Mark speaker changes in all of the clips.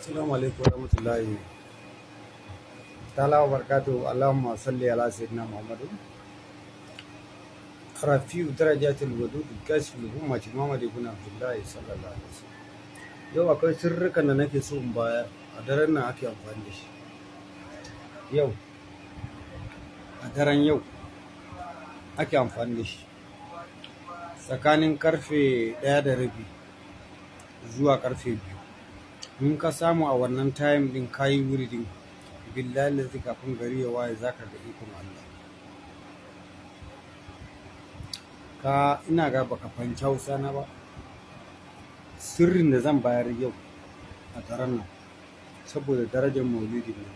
Speaker 1: Assalamu alaikum warahmatullahi ta'ala wa barakatuhu. Allahumma salli ala sayyidina Muhammadu. Rafi'u darajatul wadud kashful ummati Muhammad ibn Abdullah sallallahu alaihi wasallam. Yau akwai sirrukan da nake so in bayar a daren nan ake amfani da shi. Yau a daren yau ake amfani da shi. Tsakanin karfe 1:30 zuwa karfe 2. In ka samu a wannan time din kayi wuri din billahi lazi kafin gari ya waye zaka ga ikon Allah. Ka ina ga baka fahimci Hausa na ba. Sirrin da zan bayar yau a daren nan saboda darajar maulidi ne.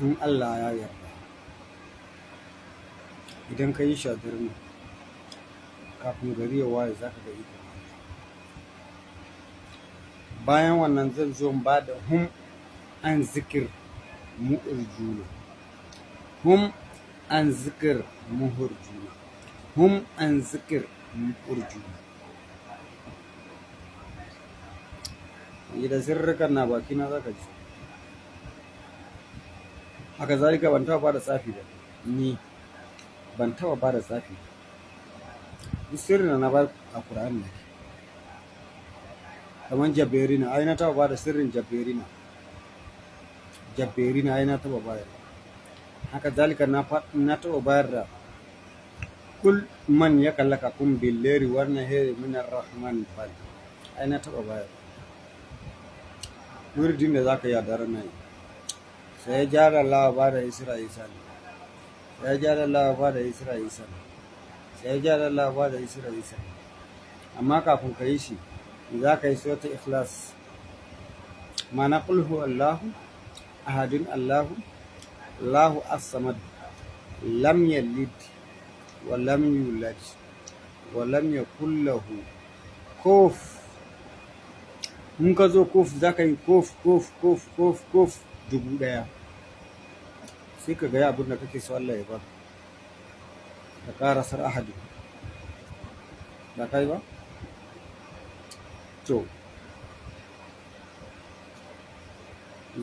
Speaker 1: In Allah ya yarda idan ka yi shi a daren nan kafin gari ya waye zaka ga ikon Allah. Bayan wannan zan zo ba da hum an zikir mu'urjuna. Hum an zikir muhurjuna. Hum an zikir mu'urjuna. Da sirrikan na baki na zaka ji. Haka zalika ban taba bada tsafi ba. Ni ban taba bada tsafi. Duk sirrin na ba a Qur'ani ne. Kamar jabberina ai na taba bada sirrin jabberina ai na taba bayar. Haka zalika na taba bayar da kul man yakallaka kum billeri wa nahari min arrahman fal ai na taba bayar. Wuridin da zaka yi a daren nan sai ya jara Allah ba da Isra'ila sai ya jara Allah ba da Isra'ila sai ya jara Allah ba da Isra'ila amma kafin ka yi shi za ka yi sota ikhlas mana qul huwallahu ahadun Allahu as-samad lam yalid wa lam yulad wa lam yakul lahu kuf. Mun ka zo kuf za ka yi kuf 1000 sai ka ga abin da kake so Allah ya ba ka karasar ahadin ba kai ba. To,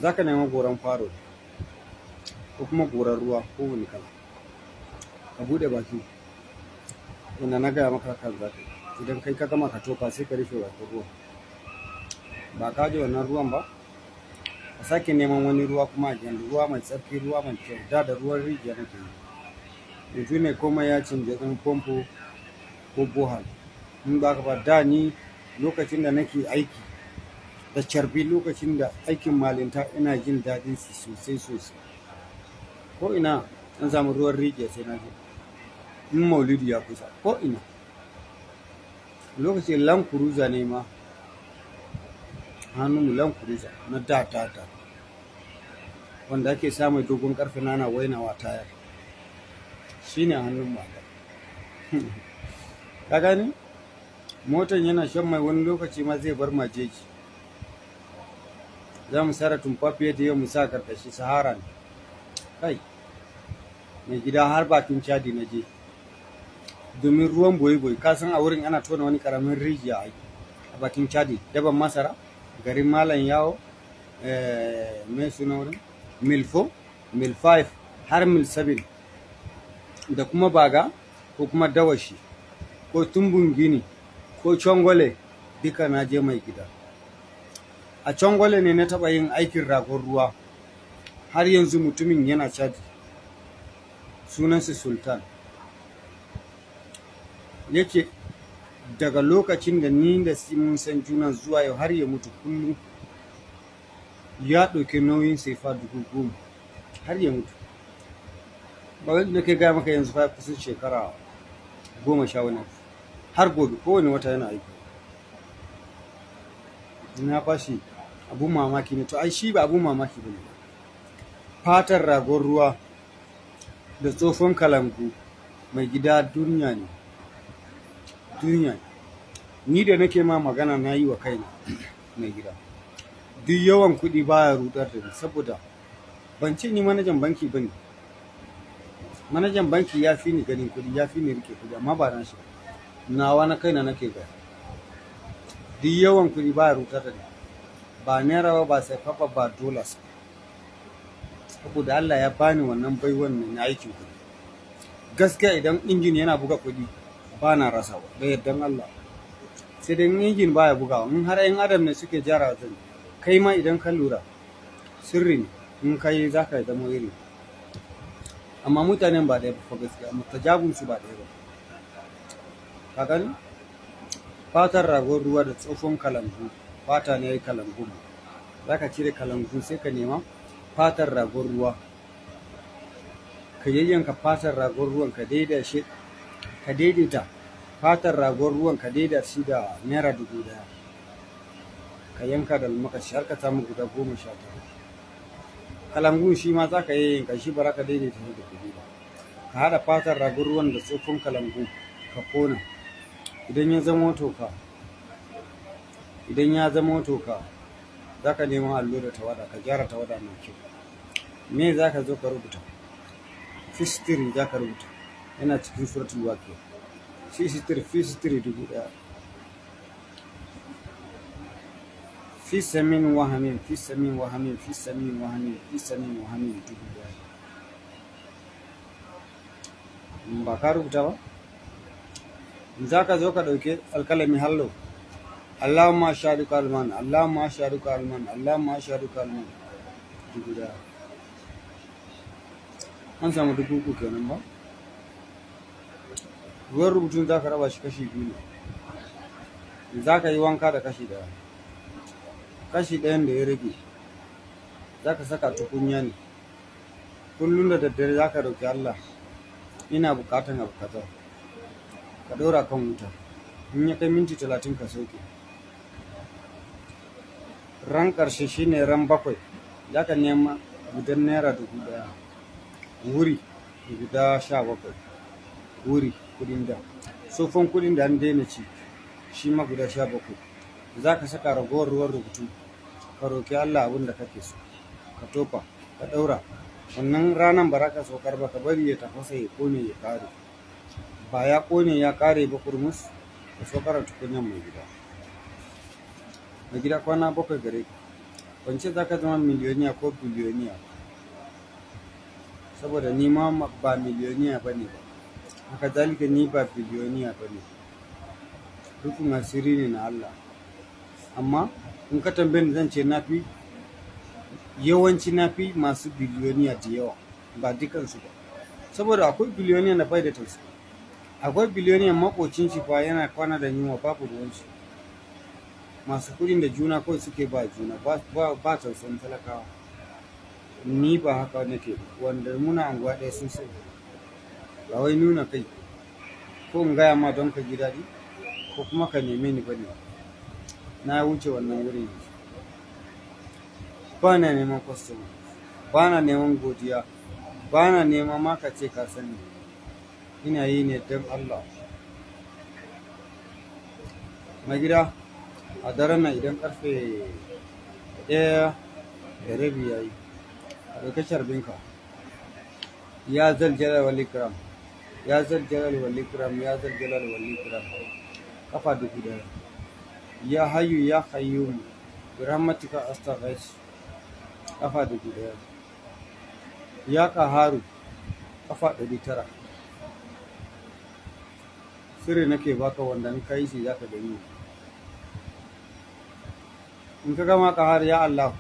Speaker 1: za ka nema goron faro ko kuma goron ruwa ko wani kala. Ka buɗe baki, wanda na gaya maka kan za ka yi. Idan kai ka gama ka tofa sai ka rufe bakin ruwa. Ba ka ji wannan ruwan ba? Ka sake neman wani ruwa kuma a ruwa mai tsarki, ruwa mai kyau, da ruwan rijiya nake yi. Yanzu ne komai ya canja ɗan famfo ko bohal. In ba ka ba da ni lokacin da nake aiki da carbi, lokacin da aikin malinta ina jin daɗin su sosai. Ko ina an samu ruwan rijiya sai na je. In maulidi ya kusa ko ina. Lokacin lankuruza ne ma hannunmu lankuruza na da wanda ake samun dogon karfe nana wainawa tayar shine hannun mata. Ka gani? Motan yana shan mai wani lokaci ma zai bar majeji. Za mu sara tumfafiye da yau mu sa karkashi sahara ne. Kai, mai gida har bakin Chadi na je. Domin ruwan boyi ka san a wurin ana tona wani karamin rijiya a bakin Chadi. Daban masara, garin Malam Yawo, mai suna wurin? Mil 4, Mil 5, har Mil 7. Da kuma Baga, ko kuma Dawashi, ko Tumbun Gini, ko Chongole, duka na je mai gida. A Chongole ne na taɓa yin aikin ragon ruwa, har yanzu mutumin yana Chadi, sunansa Sultan. Yake daga lokacin da ni da mun san juna zuwa yau har ya mutu kullum ya ɗauki nauyin saifa 10,000 har ya mutu. Ba wanda nake gaya maka yanzu fa kusan shekara 10 wani har gobe kowane wata yana aiki. Na bashi abun mamaki ne, to ai shi ba abun mamaki bane. Fatar ragon ruwa da tsofon kalangu mai gida duniya ne. Ni da nake ma magana na yi wa kaina mai gida. Duk yawan kuɗi baya rudar da ni saboda ban ce ni manajan banki bane. Manajan banki ya fi ni ganin kuɗi, ya fi ni rike kuɗi amma ba na shi. Nawa na kaina nake gaya. duk yawan kuɗi ba ya rutar da ni, ba naira ba, ba sai fafa, ba dollars. Saboda Allah ya bani wannan baiwan ne na aikin kuɗi. Gaskiya idan injin yana buga kuɗi ba na rasawa da yardan Allah. Sai dai injin baya bugawa, in har 'yan adam ne suke jara zan kai ma idan ka lura sirri ne in kai za ka zama iri, amma mutanen ba ɗaya ba gaskiya, mutajabun su ba ɗaya ba. Ka gani fatar ragon ruwa da tsofon kalangu, fata ne yayi kalangu, za ka cire kalangu sai ka nema fatar ragon ruwa, ka yayyanka fatar ragon ruwan ka daidaita fatar ragon ruwan ka daidaita shi da naira 1000, ka yanka da makashi har ka samu guda 19. Kalangun shi ma za ka yayyanka shi, ba za ka daidaita shi da kuɗi ba. Ka haɗa fatar ragon ruwan da tsofon kalangu ka kona. Idan ya zama toka za ka nemo allo da tawada, ka gyara tawada mai kyau. Me za ka zo ka rubuta? Fistiri za ka rubuta, yana cikin suratul waqi'a. Fistiri 1000. Fi samin wahamin 1000. Ba ka rubuta ba? Za ka zo ka ɗauki alkalami hallo, Allahumma sharuka alman, Allahumma sharuka alman, Allahumma sharuka alman 1000. An samu 3000 kenan ba? Ruwan rubutun za ka raba shi kashi 2 ne. Za ka yi wanka da kashi 1. Kashi 1 da ya rage za ka saka tukunya ne. Kullum da daddare za ka roƙi Allah, ina buƙatan abu kaza, ka ɗora kan wuta. In ya kai minti 30 ka sauke. Ran ƙarshe shine ran 7 za ka nema gudan naira 1000, wuri guda 17, wuri kudin da tsofon kudin da an daina ci shi ma guda 17. Za ka saka ragowar ruwan rubutu, ka roƙi Allah abin da kake so, ka tofa, ka ɗaura. Wannan ranar ba za ka saukar ba, ka bari ya tafasa ya kone ya ƙare. Ba ya kone ya ƙare ba kurmus, ka saukar tukunyan mai gida. Mai gida kwana 7 gare ka. Wance za ka zama miliyoniya ko biliyoniya, saboda ni ma ba miliyoniya ba ne ba, haka zalika ni ba biliyoniya ba ne. Rufin asiri ne na Allah. Amma in ka tambaye ni zan ce yawanci na fi masu biliyoniya da yawa, ba dukansu ba. Saboda akwai biliyoniya na bai da tausayi, akwai biliyoniya makocin shi fa yana kwana da yunwa babu ruwan shi. Masu kuɗin da juna kawai suke ba juna, ba tausayin talakawa. Ni ba haka nake, wanda muna anguwa ɗaya sun sani. Ba wai nuna kai ko in gaya ma don ka ji daɗi ko kuma ka neme ni bane. Na wuce wannan wurin. Ba na neman kwastoma, ba na neman godiya, ba na neman ma ka ce ka sani. Ina yi ne don Allah. Mai gida a daren nan idan karfe 1:30 ya yi, a ɗauki sharbinka. Ya zal jalal wal ikram, ya zal jalal wal ikram, ya zal jalal wal ikram. Kafa 1000. Ya hayyu ya qayyum bi rahmatika astaghith. Kafa 1000. Ya qaharu, kafa 900. Sirri nake baka wanda in kai shi zaka gani. In ka gama qahar ya Allah,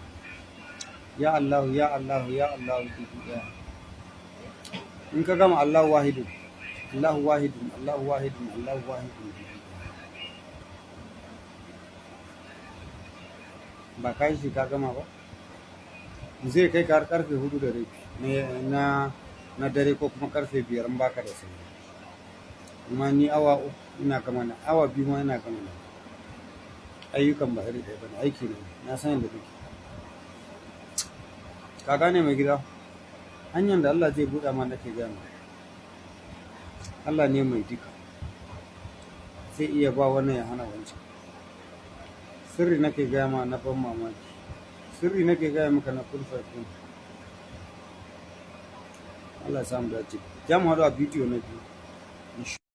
Speaker 1: ya Allah, ya Allah, ya Allah 1000. In ka gama Allahu wahidun, Allahu wahidun, Allahu wahidun, Allahu wahidun. Ba kai shi ka gama ba, zai kai ka har karfe 4 da rabi na dare ko kuma karfe 5 in baka da sai. Amma ni awa 3 ina gama na, awa 2 ma ina gama na. Ayyukan ba iri ɗaya bane, aiki ne, na san yadda duke. Ka gane mai gida? Hanyar da Allah zai buɗa ma nake gama. Allah ne mai duka, zai iya ba wannan ya hana wancan. Sirri nake gaya ma na ban mamaki, sirri nake gaya maka na kulfafi. Allah ya samu dace. Za mu haɗu a bidiyo na biyu.